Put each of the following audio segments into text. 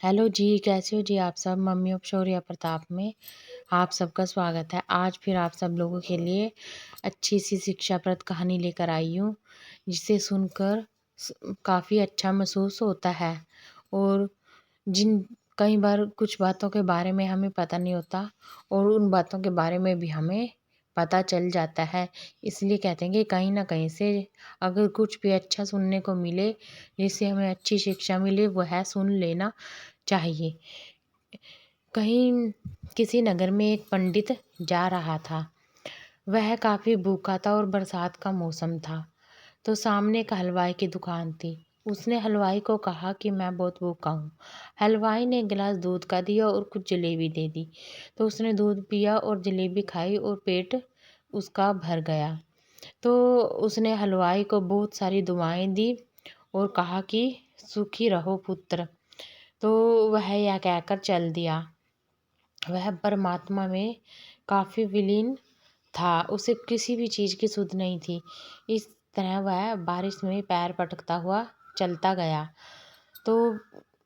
Hello जी, कैसे हो जी आप सब? मम्मी ऑफ शौर्य प्रताप में आप सबका स्वागत है। आज फिर आप सब लोगों के लिए अच्छी सी शिक्षाप्रद कहानी लेकर आई हूँ, जिसे सुनकर काफ़ी अच्छा महसूस होता है। और जिन कई बार कुछ बातों के बारे में हमें पता नहीं होता और उन बातों के बारे में भी हमें पता चल जाता है। इसलिए कहते हैं कि कहीं न कहीं से अगर कुछ भी अच्छा सुनने को मिले, जिससे हमें अच्छी शिक्षा मिले, वह सुन लेना चाहिए। कहीं किसी नगर में एक पंडित जा रहा था। वह काफ़ी भूखा था और बरसात का मौसम था। तो सामने एक हलवाई की दुकान थी। उसने हलवाई को कहा कि मैं बहुत भूखा हूँ। हलवाई ने एक गिलास दूध का दिया और कुछ जलेबी दे दी। तो उसने दूध पिया और जलेबी खाई और पेट उसका भर गया। तो उसने हलवाई को बहुत सारी दुआएं दी और कहा कि सुखी रहो पुत्र। तो वह यह कहकर चल दिया। वह परमात्मा में काफ़ी विलीन था। उसे किसी भी चीज़ की सुध नहीं थी। इस तरह वह बारिश में पैर पटकता हुआ चलता गया। तो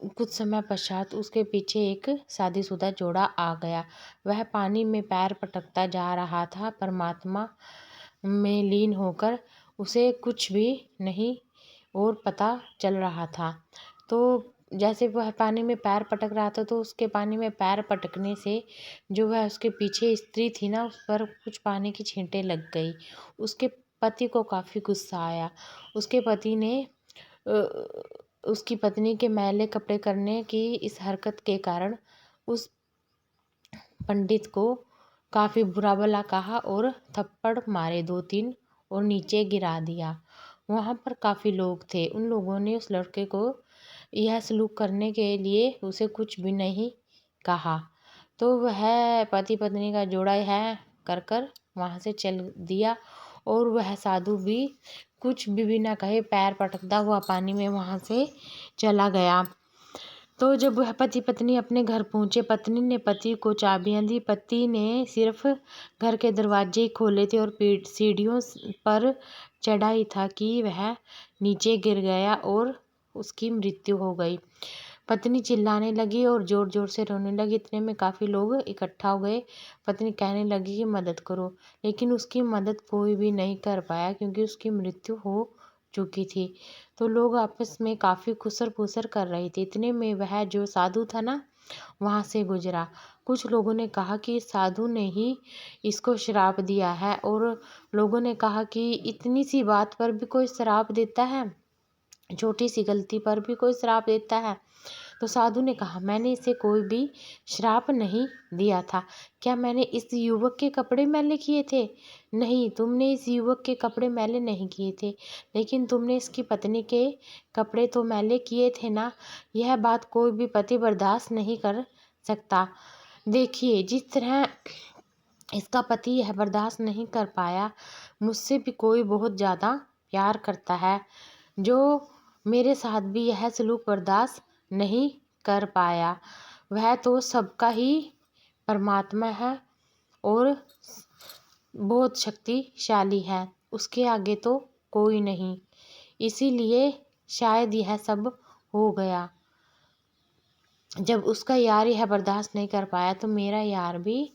कुछ समय पश्चात उसके पीछे एक शादीशुदा जोड़ा आ गया। वह पानी में पैर पटकता जा रहा था। परमात्मा में लीन होकर उसे कुछ भी नहीं और पता चल रहा था। तो जैसे वह पानी में पैर पटक रहा था, तो उसके पानी में पैर पटकने से जो वह उसके पीछे स्त्री थी ना, उस पर कुछ पानी की छींटें लग गई। उसके पति को काफ़ी गुस्सा आया। उसके पति ने अ, उसकी पत्नी के मैले कपड़े करने की इस हरकत के कारण उस पंडित को काफ़ी बुरा भला कहा और थप्पड़ मारे 2-3 और नीचे गिरा दिया। वहाँ पर काफ़ी लोग थे। उन लोगों ने उस लड़के को यह सलूक करने के लिए उसे कुछ भी नहीं कहा। तो वह पति पत्नी का जोड़ा है कर वहाँ से चल दिया और वह साधु भी कुछ भी बिना कहे पैर पटकता हुआ पानी में वहाँ से चला गया। तो जब वह पति पत्नी अपने घर पहुँचे, पत्नी ने पति को चाबियाँ दी। पति ने सिर्फ घर के दरवाजे ही खोले थे और सीढ़ियों पर चढ़ा ही था कि वह नीचे गिर गया और उसकी मृत्यु हो गई। पत्नी चिल्लाने लगी और ज़ोर ज़ोर से रोने लगी। इतने में काफ़ी लोग इकट्ठा हो गए। पत्नी कहने लगी कि मदद करो, लेकिन उसकी मदद कोई भी नहीं कर पाया क्योंकि उसकी मृत्यु हो चुकी थी। तो लोग आपस में काफ़ी खुसर-फुसर कर रहे थे। इतने में वह जो साधु था ना, वहाँ से गुजरा। कुछ लोगों ने कहा कि इस साधु ने ही इसको श्राप दिया है और लोगों ने कहा कि इतनी सी बात पर भी कोई श्राप देता है, छोटी सी गलती पर भी कोई श्राप देता है। तो साधु ने कहा, मैंने इसे कोई भी श्राप नहीं दिया था। क्या मैंने इस युवक के कपड़े मैले किए थे? नहीं, तुमने इस युवक के कपड़े मैले नहीं किए थे, लेकिन तुमने इसकी पत्नी के कपड़े तो मैले किए थे ना। यह बात कोई भी पति बर्दाश्त नहीं कर सकता। देखिए, जिस तरह इसका पति यह बर्दाश्त नहीं कर पाया, मुझसे भी कोई बहुत ज़्यादा प्यार करता है, जो मेरे साथ भी यह सलूक बर्दाश्त नहीं कर पाया। वह तो सबका ही परमात्मा है और बहुत शक्तिशाली है। उसके आगे तो कोई नहीं। इसीलिए शायद यह सब हो गया। जब उसका यार यह बर्दाश्त नहीं कर पाया, तो मेरा यार भी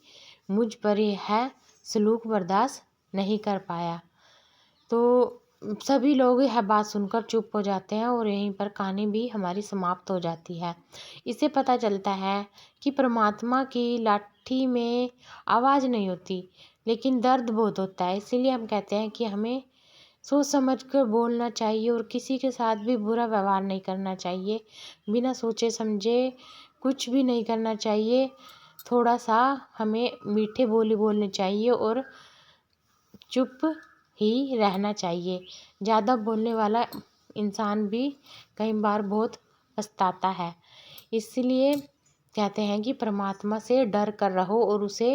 मुझ पर यह सलूक बर्दाश्त नहीं कर पाया। तो सभी लोग यह बात सुनकर चुप हो जाते हैं और यहीं पर कहानी भी हमारी समाप्त हो जाती है। इससे पता चलता है कि परमात्मा की लाठी में आवाज़ नहीं होती, लेकिन दर्द बहुत होता है। इसीलिए हम कहते हैं कि हमें सोच समझ कर बोलना चाहिए और किसी के साथ भी बुरा व्यवहार नहीं करना चाहिए। बिना सोचे समझे कुछ भी नहीं करना चाहिए। थोड़ा सा हमें मीठे बोली बोलने चाहिए और चुप ही रहना चाहिए। ज़्यादा बोलने वाला इंसान भी कई बार बहुत पछताता है। इसलिए कहते हैं कि परमात्मा से डर कर रहो और उसे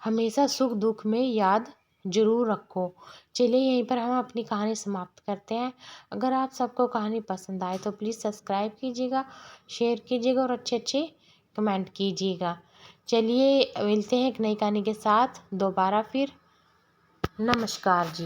हमेशा सुख दुख में याद ज़रूर रखो। चलिए, यहीं पर हम अपनी कहानी समाप्त करते हैं। अगर आप सबको कहानी पसंद आए तो प्लीज़ सब्सक्राइब कीजिएगा, शेयर कीजिएगा और अच्छे कमेंट कीजिएगा। चलिए, मिलते हैं एक नई कहानी के साथ दोबारा फिर। नमस्कार जी।